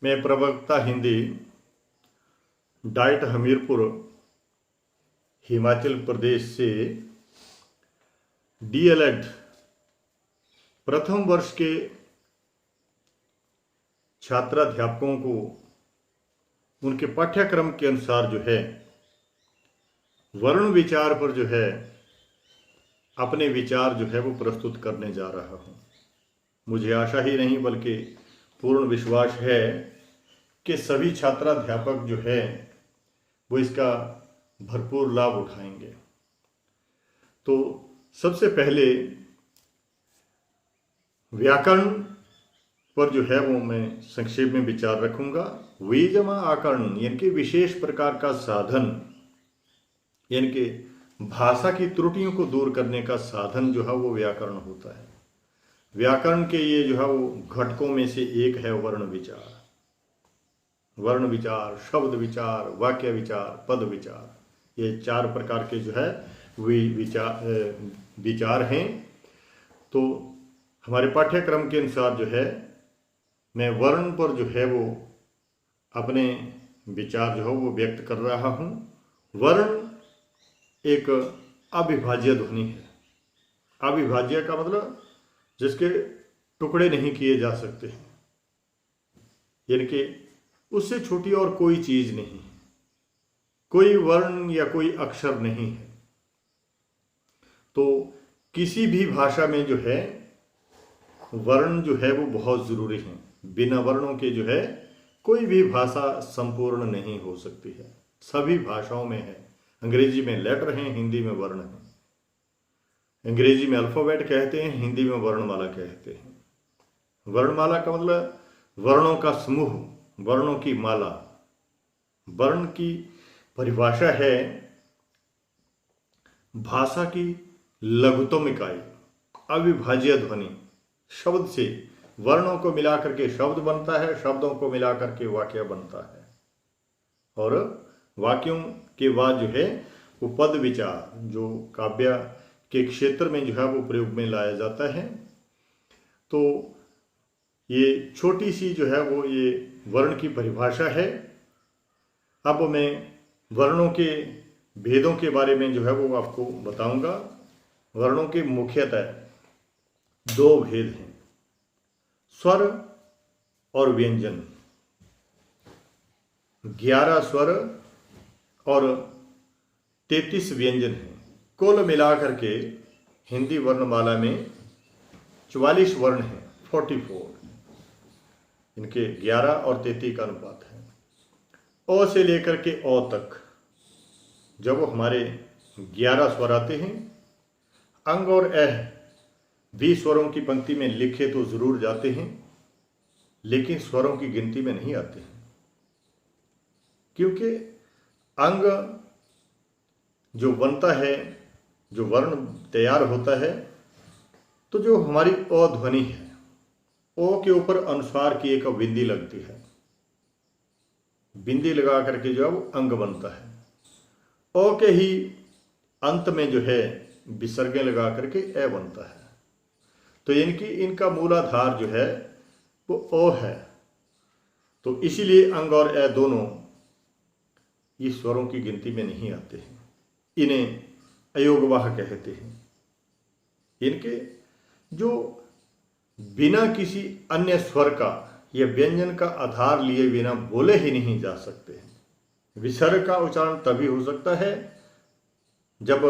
मैं प्रवक्ता हिंदी डाइट हमीरपुर हिमाचल प्रदेश से डीएलएड प्रथम वर्ष के छात्राध्यापकों को उनके पाठ्यक्रम के अनुसार जो है वर्ण विचार पर जो है अपने विचार जो है वो प्रस्तुत करने जा रहा हूँ। मुझे आशा ही नहीं बल्कि पूर्ण विश्वास है कि सभी छात्राध्यापक जो है वो इसका भरपूर लाभ उठाएंगे। तो सबसे पहले व्याकरण पर जो है वो मैं संक्षेप में विचार रखूंगा। वी जमा आकरण यानी कि विशेष प्रकार का साधन, यानी कि भाषा की त्रुटियों को दूर करने का साधन जो है वो व्याकरण होता है। व्याकरण के ये जो है वो घटकों में से एक है वर्ण विचार। वर्ण विचार, शब्द विचार, वाक्य विचार, पद विचार, ये चार प्रकार के जो है वे विचार हैं। तो हमारे पाठ्यक्रम के अनुसार जो है मैं वर्ण पर जो है वो अपने विचार जो है वो व्यक्त कर रहा हूँ। वर्ण एक अविभाज्य ध्वनि है। अविभाज्य का मतलब जिसके टुकड़े नहीं किए जा सकते हैं, यानी कि उससे छोटी और कोई चीज नहीं है, कोई वर्ण या कोई अक्षर नहीं है। तो किसी भी भाषा में जो है वर्ण जो है वो बहुत जरूरी है। बिना वर्णों के जो है कोई भी भाषा संपूर्ण नहीं हो सकती है। सभी भाषाओं में है। अंग्रेजी में लेटर हैं, हिंदी में वर्ण है। अंग्रेजी में अल्फाबेट कहते हैं, हिंदी में वर्णमाला कहते हैं। वर्णमाला का मतलब वर्णों का समूह, वर्णों की माला। वर्ण की परिभाषा है भाषा की लघुतम इकाई, अविभाज्य ध्वनि। शब्द से वर्णों को मिलाकर के शब्द बनता है, शब्दों को मिलाकर के वाक्य बनता है, और वाक्यों के बाद जो है वो पद विचार जो काव्य के क्षेत्र में जो है वो प्रयोग में लाया जाता है। तो ये छोटी सी जो है वो ये वर्ण की परिभाषा है। अब मैं वर्णों के भेदों के बारे में जो है वो आपको बताऊंगा। वर्णों के मुख्यतः दो भेद हैं, स्वर और व्यंजन। 11 स्वर और 33 व्यंजन हैं। कुल मिलाकर के हिंदी वर्णमाला में 44 वर्ण हैं, 44। इनके 11 और 33 का अनुपात है। अ से लेकर के अ तक जब हमारे 11 स्वर आते हैं, अंग और एह 20 स्वरों की पंक्ति में लिखे तो जरूर जाते हैं, लेकिन स्वरों की गिनती में नहीं आते हैं, क्योंकि अंग जो बनता है, जो वर्ण तैयार होता है, तो जो हमारी अ ध्वनि है, ओ के ऊपर अनुस्वार की एक बिंदी लगती है। बिंदी लगा करके जो है वो अंग बनता है। ओ के ही अंत में जो है विसर्गें लगा करके ए बनता है। तो इनका मूलाधार जो है वो ओ है। तो इसीलिए अंग और ए दोनों इस स्वरों की गिनती में नहीं आते हैं। इन्हें अयोगवाह कहते हैं। इनके जो बिना किसी अन्य स्वर का या व्यंजन का आधार लिए बिना बोले ही नहीं जा सकते हैं। विसर्ग का उच्चारण तभी हो सकता है जब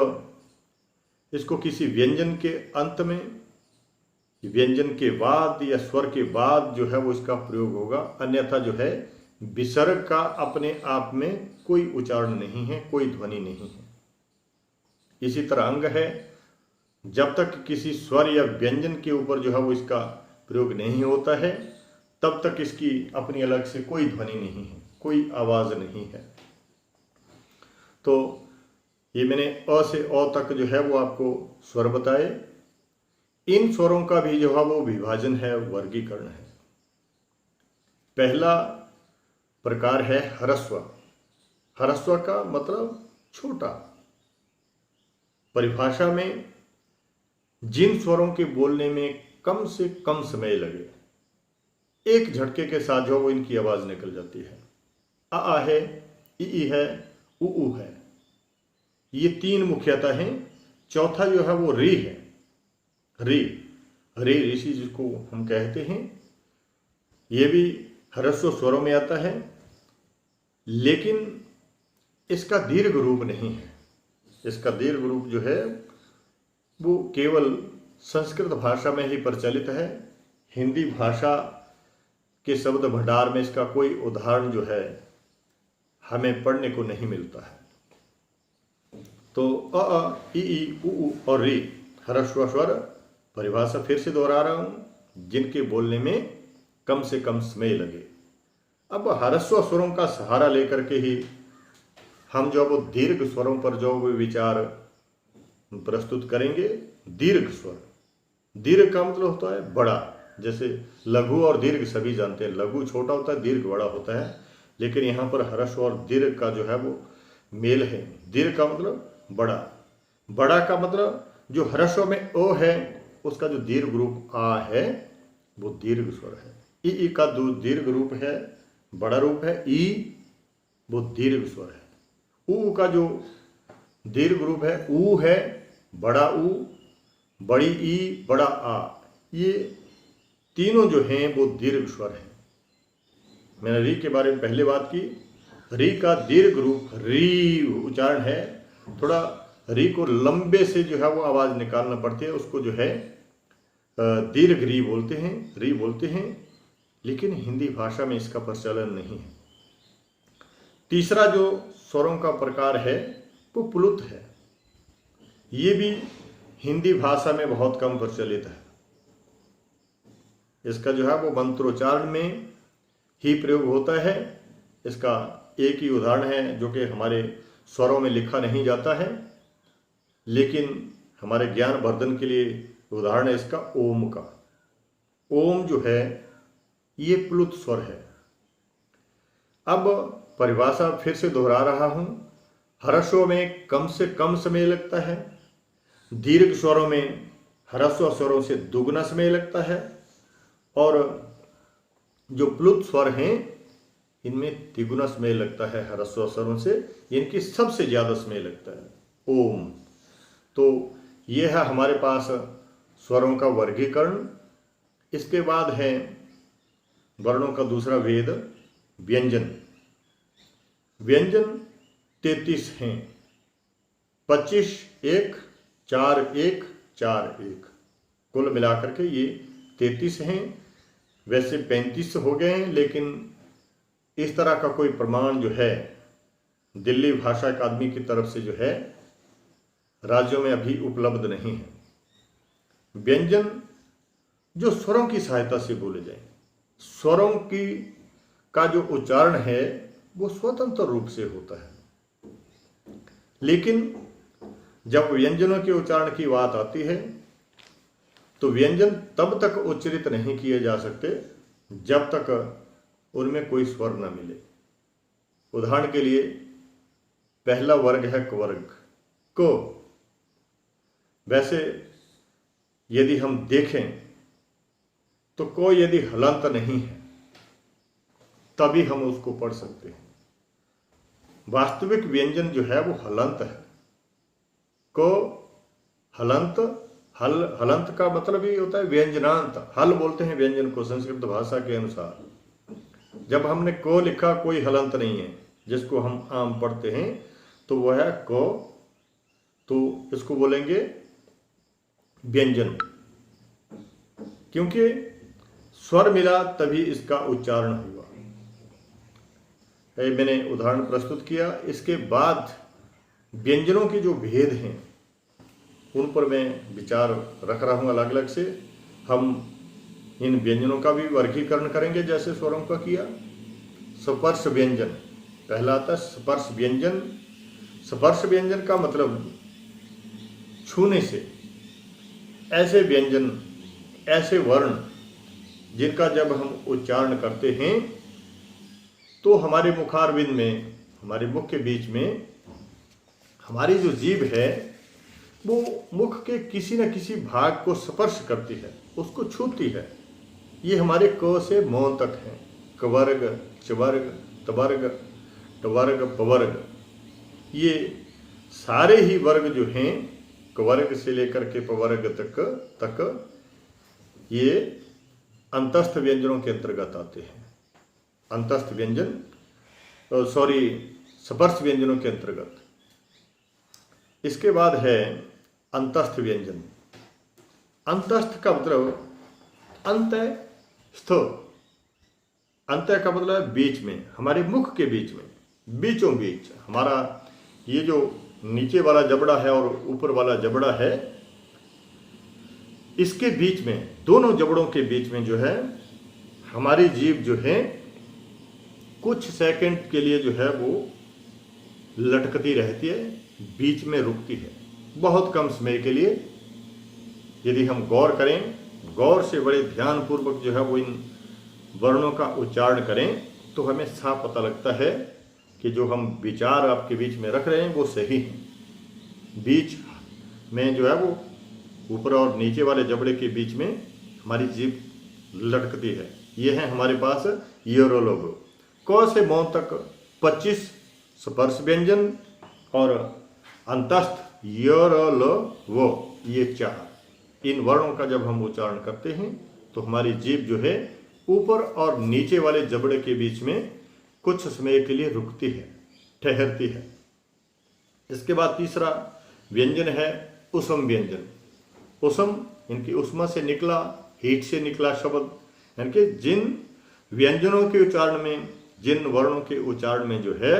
इसको किसी व्यंजन के अंत में, व्यंजन के बाद या स्वर के बाद जो है वो इसका प्रयोग होगा। अन्यथा जो है विसर्ग का अपने आप में कोई उच्चारण नहीं है, कोई ध्वनि नहीं है। इसी तरह अंग है, जब तक किसी स्वर या व्यंजन के ऊपर जो है वो इसका प्रयोग नहीं होता है, तब तक इसकी अपनी अलग से कोई ध्वनि नहीं है, कोई आवाज नहीं है। तो ये मैंने अ से अ तक जो है वो आपको स्वर बताए। इन स्वरों का भी जो है वो विभाजन है, वर्गीकरण है। पहला प्रकार है ह्रस्व। ह्रस्व का मतलब छोटा। परिभाषा में जिन स्वरों के बोलने में कम से कम समय लगे, एक झटके के साथ जो वो इनकी आवाज़ निकल जाती है। आ है, ई है, उ है, ये तीन मुख्यतः हैं। चौथा जो है वो री है। री ऋषि जिसको हम कहते हैं, ये भी ह्रस्व स्वरों में आता है, लेकिन इसका दीर्घ रूप नहीं है। इसका दीर्घ रूप जो है वो केवल संस्कृत भाषा में ही प्रचलित है। हिंदी भाषा के शब्द भंडार में इसका कोई उदाहरण जो है हमें पढ़ने को नहीं मिलता है। तो अ, ई, उ और री ह्रस्व स्वर परिभाषा फिर से दोहरा रहा हूं, जिनके बोलने में कम से कम समय लगे। अब ह्रस्व स्वरों का सहारा लेकर के ही हम जो वो दीर्घ स्वरों पर जो वो विचार प्रस्तुत करेंगे। दीर्घ स्वर, दीर्घ का मतलब होता है बड़ा। जैसे लघु और दीर्घ सभी जानते हैं, लघु छोटा होता है, दीर्घ बड़ा होता है, लेकिन यहाँ पर ह्रस्व और दीर्घ का जो है वो मेल है। दीर्घ का मतलब बड़ा, बड़ा का मतलब जो ह्रस्व में ओ है उसका जो दीर्घ रूप आ है वो दीर्घ स्वर है। ई का दीर्घ रूप है, बड़ा रूप है ई, वो दीर्घ स्वर है। उ का जो दीर्घ रूप है ऊ है, बड़ा ऊ, बड़ी ई, बड़ा आ, ये तीनों जो हैं वो दीर्घ स्वर हैं। मैंने री के बारे में पहले बात की। री का दीर्घ रूप री उच्चारण है। थोड़ा री को लंबे से जो है वो आवाज़ निकालना पड़ती है, उसको जो है दीर्घ री बोलते हैं, लेकिन हिंदी भाषा में इसका प्रचलन नहीं है। तीसरा जो स्वरों का प्रकार है वो प्लुत है। ये भी हिंदी भाषा में बहुत कम प्रचलित है। इसका जो है वो मंत्रोच्चारण में ही प्रयोग होता है। इसका एक ही उदाहरण है जो कि हमारे स्वरों में लिखा नहीं जाता है, लेकिन हमारे ज्ञान वर्धन के लिए उदाहरण है इसका ओम का। ओम जो है ये प्लुत स्वर है। अब परिभाषा फिर से दोहरा रहा हूं। ह्रस्व में कम से कम समय लगता है, दीर्घ स्वरों में ह्रस्व स्वरों से दुगना समय लगता है, और जो प्लुत स्वर हैं इनमें तिगुना समय लगता है ह्रस्व स्वरों से, इनकी सबसे ज्यादा समय लगता है ओम। तो यह है हमारे पास स्वरों का वर्गीकरण। इसके बाद है वर्णों का दूसरा वेद, व्यंजन। व्यंजन 33 हैं, 25 1 4 1 4 1, कुल मिलाकर के ये 33 हैं। वैसे 35 हो गए हैं, लेकिन इस तरह का कोई प्रमाण जो है दिल्ली भाषा अकादमी की तरफ से जो है राज्यों में अभी उपलब्ध नहीं है। व्यंजन जो स्वरों की सहायता से बोले जाए, स्वरों की का जो उच्चारण है वो स्वतंत्र रूप से होता है, लेकिन जब व्यंजनों के उच्चारण की बात आती है तो व्यंजन तब तक उच्चारित नहीं किए जा सकते जब तक उनमें कोई स्वर न मिले। उदाहरण के लिए पहला वर्ग है कवर्ग, को। वैसे यदि हम देखें तो को यदि हलंत नहीं है तभी हम उसको पढ़ सकते हैं। वास्तविक व्यंजन जो है वो हलंत है। को हलंत, हलंत का मतलब ही होता है व्यंजनांत। हल बोलते हैं व्यंजन को संस्कृत भाषा के अनुसार। जब हमने को लिखा कोई हलंत नहीं है, जिसको हम आम पढ़ते हैं, तो वह है को, तो इसको बोलेंगे व्यंजन, क्योंकि स्वर मिला तभी इसका उच्चारण हुआ। मैंने उदाहरण प्रस्तुत किया। इसके बाद व्यंजनों के जो भेद हैं उन पर मैं विचार रख रहा हूं अलग अलग से। हम इन व्यंजनों का भी वर्गीकरण करेंगे जैसे स्वरों का किया। स्पर्श व्यंजन पहला आता है, स्पर्श व्यंजन। स्पर्श व्यंजन का मतलब छूने से। ऐसे व्यंजन, ऐसे वर्ण जिनका जब हम उच्चारण करते हैं तो हमारे मुखारविंद में, हमारे मुख के बीच में हमारी जो जीभ है वो मुख के किसी न किसी भाग को स्पर्श करती है, उसको छूती है। ये हमारे क से मौन तक हैं। कवर्ग, चवर्ग, तवर्ग, टवर्ग, पवर्ग, ये सारे ही वर्ग जो हैं कवर्ग से लेकर के पवर्ग तक ये अंतस्थ व्यंजनों के अंतर्गत आते हैं। अंतस्थ व्यंजन स्पर्श व्यंजनों के अंतर्गत। इसके बाद है अंतस्थ व्यंजन। अंतस्थ का मतलब अंतस्थ, अंत का मतलब है बीच में, हमारे मुख के बीच में, बीचों बीच हमारा ये जो नीचे वाला जबड़ा है और ऊपर वाला जबड़ा है, इसके बीच में, दोनों जबड़ों के बीच में जो है हमारी जीभ जो है कुछ सेकंड के लिए जो है वो लटकती रहती है, बीच में रुकती है, बहुत कम समय के लिए। यदि हम गौर करें, गौर से बड़े ध्यानपूर्वक जो है वो इन वर्णों का उच्चारण करें, तो हमें साफ पता लगता है कि जो हम विचार आपके बीच में रख रहे हैं वो सही है। बीच में जो है वो ऊपर और नीचे वाले जबड़े के बीच में हमारी जीभ लटकती है। ये है हमारे पास ईयरोलोग। क से मौ तक 25 स्पर्श व्यंजन और अंतस्थ ईयरोलोगो, ये 4। इन वर्णों का जब हम उच्चारण करते हैं तो हमारी जीभ जो है ऊपर और नीचे वाले जबड़े के बीच में कुछ समय के लिए रुकती है, ठहरती है। इसके बाद तीसरा व्यंजन है उसम व्यंजन। उसम इनकी उष्मा से निकला, हीट से निकला शब्द, यानी कि जिन व्यंजनों के उच्चारण में, जिन वर्णों के उच्चारण में जो है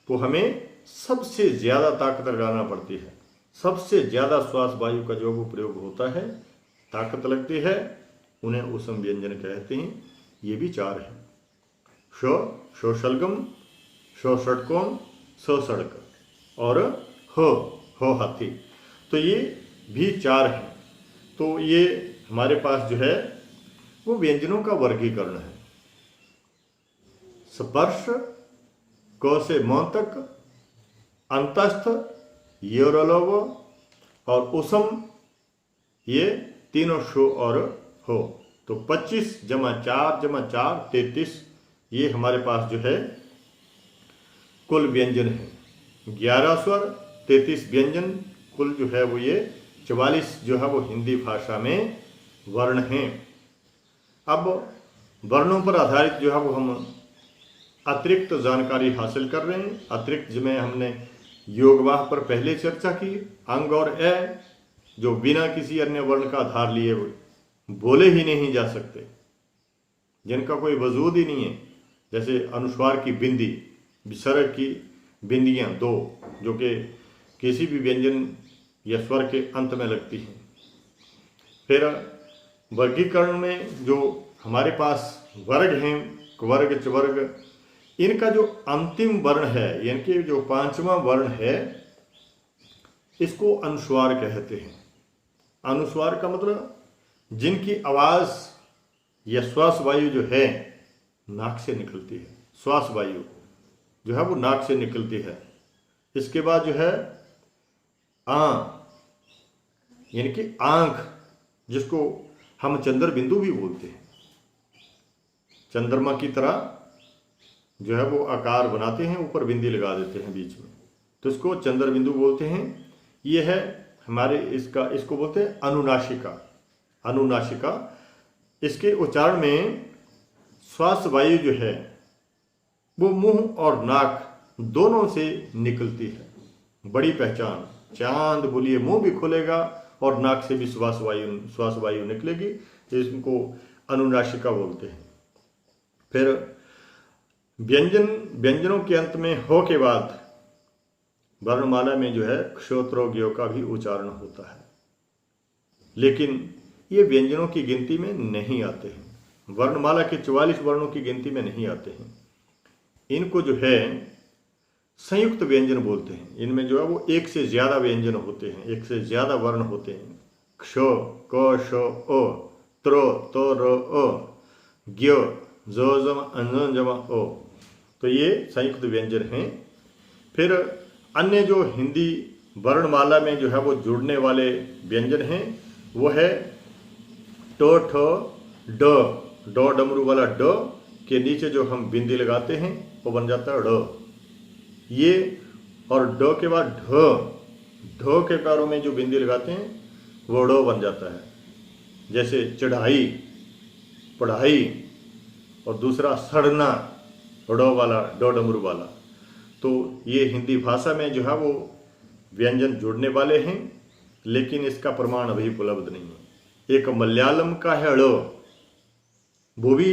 वो हमें सबसे ज्यादा ताकत लगाना पड़ती है, सबसे ज्यादा श्वास वायु का जो वो प्रयोग होता है, ताकत लगती है, उन्हें उसम व्यंजन कहते हैं। ये भी 4 हैं। शो शलगम, शो षटकोण, स सड़क और हो हाथी। तो ये भी 4 हैं। तो ये हमारे पास जो है वो व्यंजनों का वर्गीकरण है। स्पर्श क से म तक, अंतस्थ ईयरोलोग और उसम, ये तीनों शो और हो। तो 25 जमा 4 जमा 4 33, ये हमारे पास जो है कुल व्यंजन है। 11 स्वर 33 व्यंजन, कुल जो है वो ये 44 जो है वो हिंदी भाषा में वर्ण हैं। अब वर्णों पर आधारित जो है वो हम अतिरिक्त जानकारी हासिल कर रहे हैं। अतिरिक्त जिसमें हमने योगवाह पर पहले चर्चा की, अंग और ए जो बिना किसी अन्य वर्ण का आधार लिए बोले ही नहीं जा सकते, जिनका कोई वजूद ही नहीं है। जैसे अनुस्वार की बिंदी, विसर्ग की बिंदियां 2, जो कि किसी भी व्यंजन या स्वर के अंत में लगती हैं। फिर वर्गीकरण में जो हमारे पास वर्ग हैं, वर्ग चवर्ग, इनका जो अंतिम वर्ण है, यानी कि जो 5वां वर्ण है, इसको अनुस्वार कहते हैं। अनुस्वार का मतलब जिनकी आवाज या श्वास वायु जो है नाक से निकलती है, श्वास वायु जो है वो नाक से निकलती है। इसके बाद जो है यानी कि आंख, जिसको हम चंद्र बिंदु भी बोलते हैं, चंद्रमा की तरह जो है वो आकार बनाते हैं, ऊपर बिंदी लगा देते हैं बीच में, तो इसको चंद्र बिंदु बोलते हैं। ये है हमारे इसको बोलते हैं अनुनासिका। अनुनासिका, इसके उच्चारण में श्वास वायु जो है वो मुंह और नाक दोनों से निकलती है। बड़ी पहचान, चांद बोलिए मुंह भी खुलेगा और नाक से भी श्वास वायु निकलेगी, इसको अनुनासिका बोलते हैं। फिर व्यंजनों के अंत में हो के बाद वर्णमाला में जो है क्षोत्रोग्यो का भी उच्चारण होता है, लेकिन ये व्यंजनों की गिनती में नहीं आते हैं। वर्णमाला के 44 वर्णों की गिनती में नहीं आते हैं। इनको जो है संयुक्त व्यंजन बोलते हैं। इनमें जो है वो एक से ज्यादा व्यंजन होते हैं, एक से ज्यादा वर्ण होते हैं। क्षो, क, शो, ओ, त्रो, तो, रो, ओ, ज्ञ, जो, जमा, अन, जमा, ओ। तो ये संयुक्त व्यंजन हैं। फिर अन्य जो हिंदी वर्णमाला में जो है वो जुड़ने वाले व्यंजन हैं, वो है टो, ठो, ड, डो डमरू वाला ड के नीचे जो हम बिंदी लगाते हैं वो बन जाता है ड। ये और ड के बाद ढ, ढ के पैरों में जो बिंदी लगाते हैं वो ड बन जाता है। जैसे चढ़ाई, पढ़ाई, और दूसरा सड़ना, ड वाला, ड डमरू वाला। तो ये हिंदी भाषा में जो है वो व्यंजन जुड़ने वाले हैं, लेकिन इसका प्रमाण अभी उपलब्ध नहीं है। एक मलयालम का है ड़, वो भी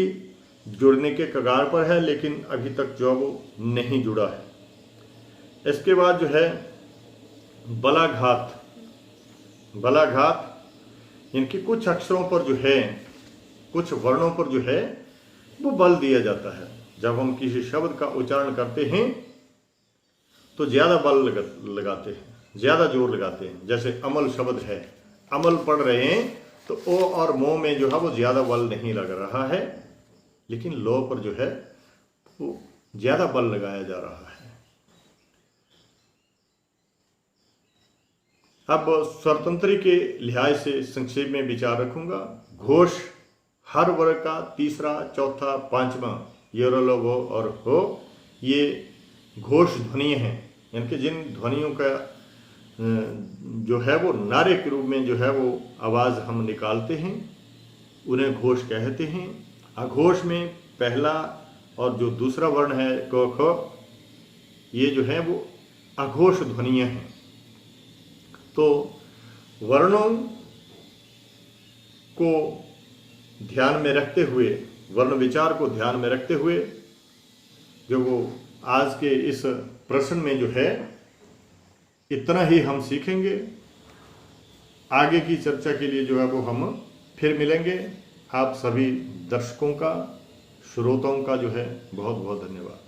जुड़ने के कगार पर है, लेकिन अभी तक जो वो नहीं जुड़ा है। इसके बाद जो है बलाघात, बलाघात, इनकी कुछ अक्षरों पर जो है, कुछ वर्णों पर जो है वो बल दिया जाता है। जब हम किसी शब्द का उच्चारण करते हैं तो ज्यादा बल लगाते हैं, ज्यादा जोर लगाते हैं। जैसे अमल शब्द है, अमल पढ़ रहे हैं तो ओ और मो में जो है वो ज्यादा बल नहीं लग रहा है, लेकिन लो पर जो है वो ज्यादा बल लगाया जा रहा है। अब स्वरतंत्री के लिहाज से संक्षेप में विचार रखूंगा। घोष हर वर्ग का तीसरा, चौथा, पांचवा, ये रो वो और हो, ये घोष ध्वनि हैं। यानी जिन ध्वनियों का जो है वो नारे के रूप में जो है वो आवाज़ हम निकालते हैं उन्हें घोष कहते हैं। अघोष में पहला और जो दूसरा वर्ण है क ख, ये जो है वो अघोष ध्वनियाँ हैं। तो वर्णों को ध्यान में रखते हुए, वर्ण विचार को ध्यान में रखते हुए जो वो आज के इस प्रश्न में जो है इतना ही हम सीखेंगे। आगे की चर्चा के लिए जो है वो हम फिर मिलेंगे। आप सभी दर्शकों का, श्रोताओं का जो है बहुत बहुत धन्यवाद।